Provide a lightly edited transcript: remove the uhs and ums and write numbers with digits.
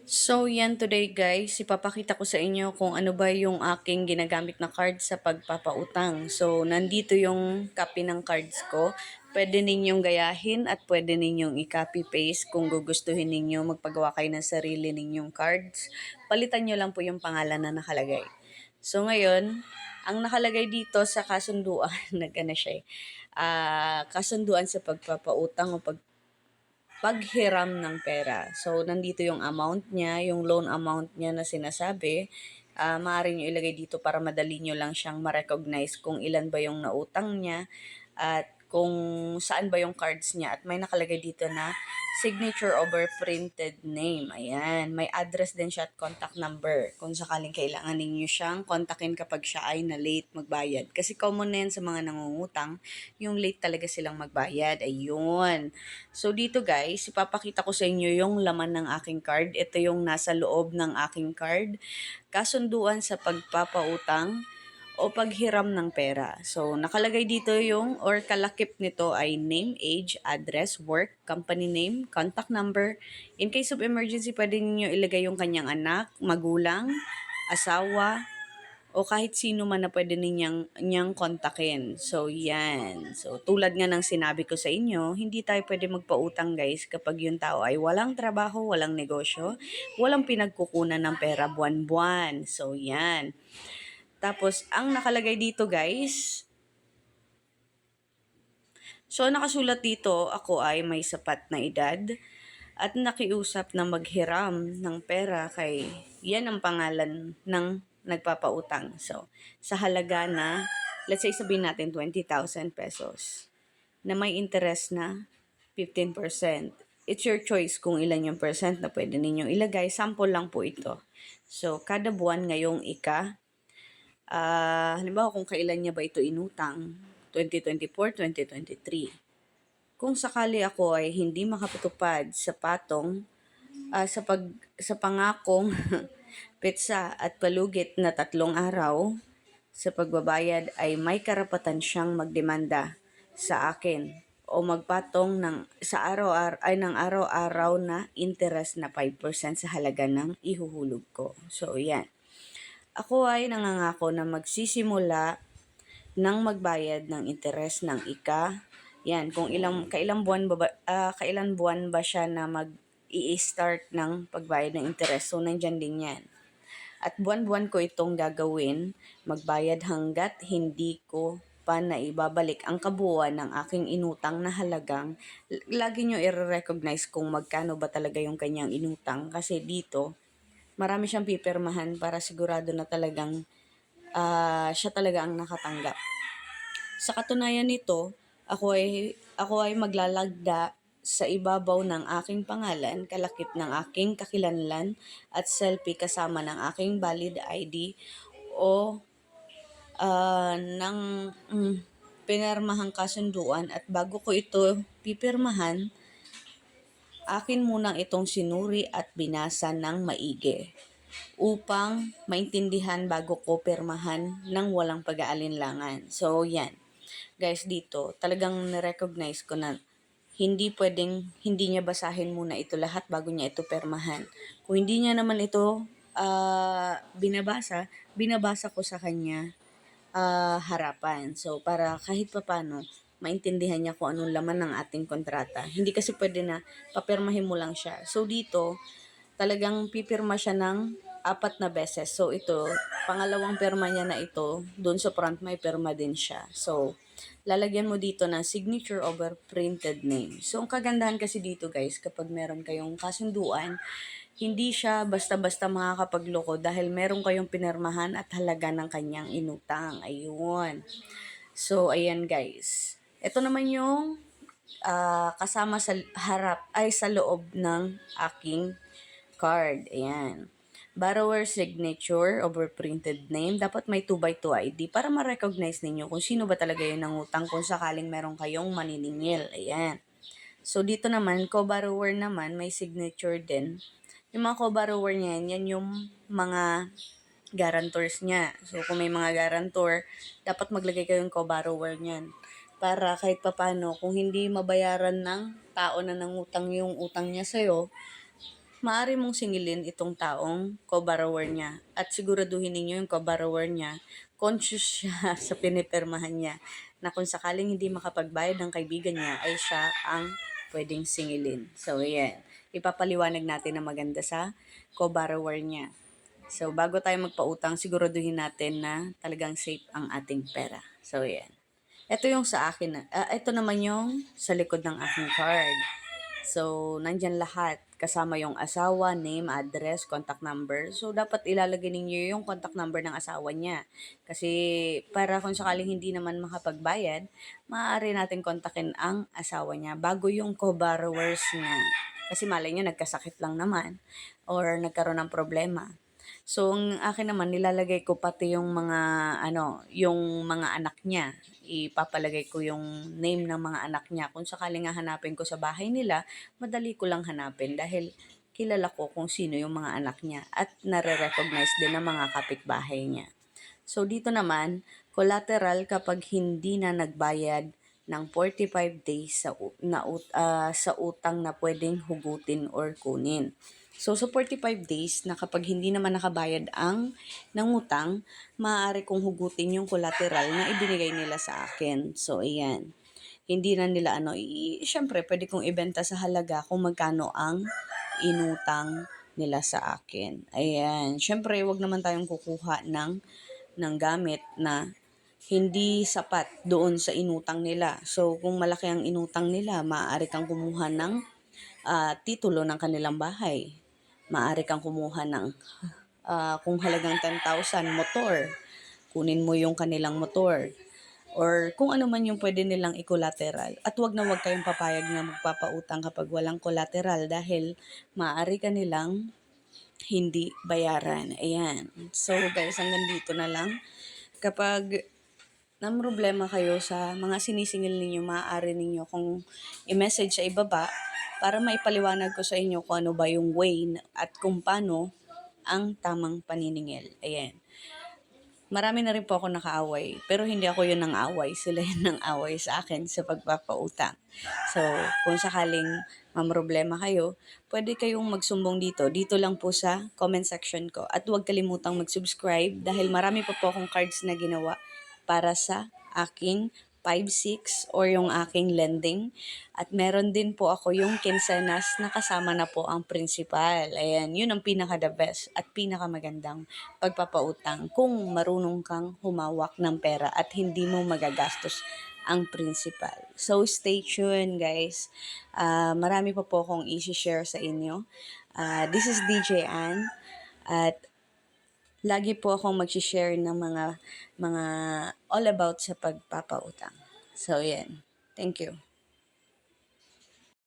So yan today guys, ipapakita ko sa inyo kung ano ba yung aking ginagamit na card sa pagpapautang. So nandito yung copy ng cards ko. Pwede ninyong gayahin at pwede ninyong i-copy paste kung gugustuhin ninyo magpagawa kayo ng sarili ninyong cards. Palitan nyo lang po yung pangalan na nakalagay. So ngayon, ang nakalagay dito sa kasunduan, nag-ano siya kasunduan sa pagpapautang o paghiram ng pera. So, nandito yung amount niya, yung loan amount niya na sinasabi. Maaari nyo ilagay dito para madali nyo lang siyang ma-recognize kung ilan ba yung nautang niya at kung saan ba yung cards niya. At may nakalagay dito na signature over printed name. Ayan. May address din siya at contact number kung sakaling kailangan ninyo siyang kontakin kapag siya ay na late magbayad. Kasi common na yan sa mga nangungutang, yung late talaga silang magbayad. Ayun. So dito guys, ipapakita ko sa inyo yung laman ng aking card. Ito yung nasa loob ng aking card. Kasunduan sa pagpapautang o paghiram ng pera. So, nakalagay dito yung or kalakip nito ay name, age, address, work, company name, contact number. In case of emergency, pwede niyo ilagay yung kanyang anak, magulang, asawa, o kahit sino man na pwede niyang kontakin. So, yan. So, tulad nga ng sinabi ko sa inyo, hindi tayo pwede magpautang guys kapag yung tao ay walang trabaho, walang negosyo, walang pinagkukunan ng pera buwan-buwan. So, yan. Tapos, ang nakalagay dito guys, so nakasulat dito, ako ay may sapat na edad at nakiusap na maghiram ng pera kay yan ang pangalan ng nagpapautang. So, sa halaga na, let's say sabihin natin 20,000 pesos na may interest na 15%. It's your choice kung ilan yung percent na pwede ninyong ilagay. Sample lang po ito. So, kada buwan ngayong halimbawa kung kailan niya ba ito inutang, 2024, 2023. Kung sakali ako ay hindi makapatupad sa patong sa pangakong petsa at palugit na 3 araw sa pagbabayad ay may karapatan siyang magdemanda sa akin o magpatong ng araw-araw na interest na 5% sa halaga ng ihuhulog ko. So, yan. Ako ay nangangako na magsisimula ng magbayad ng interes ng yan, kung kailan buwan ba siya na i-start ng pagbayad ng interes. So, nandyan din yan. At buwan-buwan ko itong gagawin, magbayad hanggat hindi ko pa na ibabalik ang kabuuan ng aking inutang na halagang lagi nyo i-recognize kung magkano ba talaga yung kanyang inutang. Kasi dito, marami siyang pipirmahan para sigurado na talagang siya talaga ang nakatanggap. Sa katunayan nito, ako ay maglalagda sa ibabaw ng aking pangalan, kalakip ng aking kakilanlan at selfie kasama ng aking valid ID o ng pinirmahang kasunduan at bago ko ito pipirmahan, akin munang itong sinuri at binasa ng maigi upang maintindihan bago ko pirmahan ng walang pag-aalinlangan. So, yan. Guys, dito, talagang na-recognize ko na hindi niya basahin muna ito lahat bago niya ito permahan. Kung hindi niya naman ito binabasa ko sa kanya harapan. So, para kahit papano, maintindihan niya kung anong laman ng ating kontrata. Hindi kasi pwede na papirmahin mo lang siya. So, dito, talagang pipirma siya ng 4 beses. So, ito, pangalawang pirma niya na ito, doon sa front may pirma din siya. So, lalagyan mo dito na signature over printed name. So, ang kagandahan kasi dito guys, kapag meron kayong kasunduan, hindi siya basta-basta makakapagloko dahil meron kayong pinirmahan at halaga ng kanyang inutang. Ayun. So, ayan guys. Ito naman yung kasama sa sa loob ng aking card. Ayan. Borrower signature over printed name. Dapat may 2x2 ID para ma-recognize ninyo kung sino ba talaga yung nangutang kung sakaling meron kayong maniningil. Ayan. So, dito naman, co-borrower naman, may signature din. Yung mga co-borrower niyan, yan yung mga guarantors niya. So, kung may mga guarantor, dapat maglagay kayong co-borrower niyan. Para kahit papano, kung hindi mabayaran ng tao na nangutang yung utang niya sa'yo, maaari mong singilin itong taong co-borrower niya at siguraduhin ninyo yung co-borrower niya conscious siya sa pinipirmahan niya na kung sakaling hindi makapagbayad ng kaibigan niya ay siya ang pwedeng singilin. So, ayan. Ipapaliwanag natin na maganda sa co-borrower niya. So, bago tayo magpautang, siguraduhin natin na talagang safe ang ating pera. So, ayan. Ito yung sa akin. Ito naman yung sa likod ng aking card. So, nandyan lahat. Kasama yung asawa, name, address, contact number. So, dapat ilalagay ninyo yung contact number ng asawa niya. Kasi, para kung sakaling hindi naman makapagbayad, maaari natin kontakin ang asawa niya bago yung co-borrowers niya. Kasi malay niya, nagkasakit lang naman or nagkaroon ng problema. So, ang akin naman, nilalagay ko pati yung mga, yung mga anak niya. Ipapalagay ko yung name ng mga anak niya. Kung sakaling hanapin ko sa bahay nila, madali ko lang hanapin dahil kilala ko kung sino yung mga anak niya at nare-recognize din ng mga kapitbahay niya. So, dito naman, collateral kapag hindi na nagbayad ng 45 days sa utang na pwedeng hugutin or kunin. So, sa 45 days na kapag hindi naman nakabayad ang nangutang, maaari kong hugutin yung collateral na ibinigay nila sa akin. So, ayan. Hindi na nila syempre, pwede kong ibenta sa halaga kung magkano ang inutang nila sa akin. Ayan. Syempre, wag naman tayong kukuha ng gamit na hindi sapat doon sa inutang nila. So, kung malaki ang inutang nila, maaari kang kumuha ng titulo ng kanilang bahay. Maaari kang kumuha ng kung halagang 10,000 motor. Kunin mo yung kanilang motor. Or kung ano man yung pwede nilang i-collateral. At wag na wag kayong papayag na magpapautang kapag walang collateral dahil maaari kanilang hindi bayaran. Ayan. So guys, hanggang dito na lang. Kapag ng problema kayo sa mga sinisingil ninyo, maaari ninyo kung i-message sa ibaba para maipaliwanag ko sa inyo kung ano ba yung way at kung paano ang tamang paniningil. Ayan. Marami na rin po ako nakaaway, pero hindi ako yun ng away. Sila yun ng away sa akin sa pagpapautang. So, kung sakaling mamroblema kayo, pwede kayong magsumbong dito. Dito lang po sa comment section ko. At huwag kalimutang mag-subscribe dahil marami pa po akong cards na ginawa para sa aking 5-6 or yung aking lending. At meron din po ako yung quincenas na kasama na po ang principal. Ayan, yun ang pinaka-the best at pinaka-magandang pagpapautang kung marunong kang humawak ng pera at hindi mo magagastos ang principal. So, stay tuned guys. Marami pa po akong i-share sa inyo. This is DJ Ann at lagi po akong mag-share ng mga all about sa pagpapautang. So, yan. Thank you.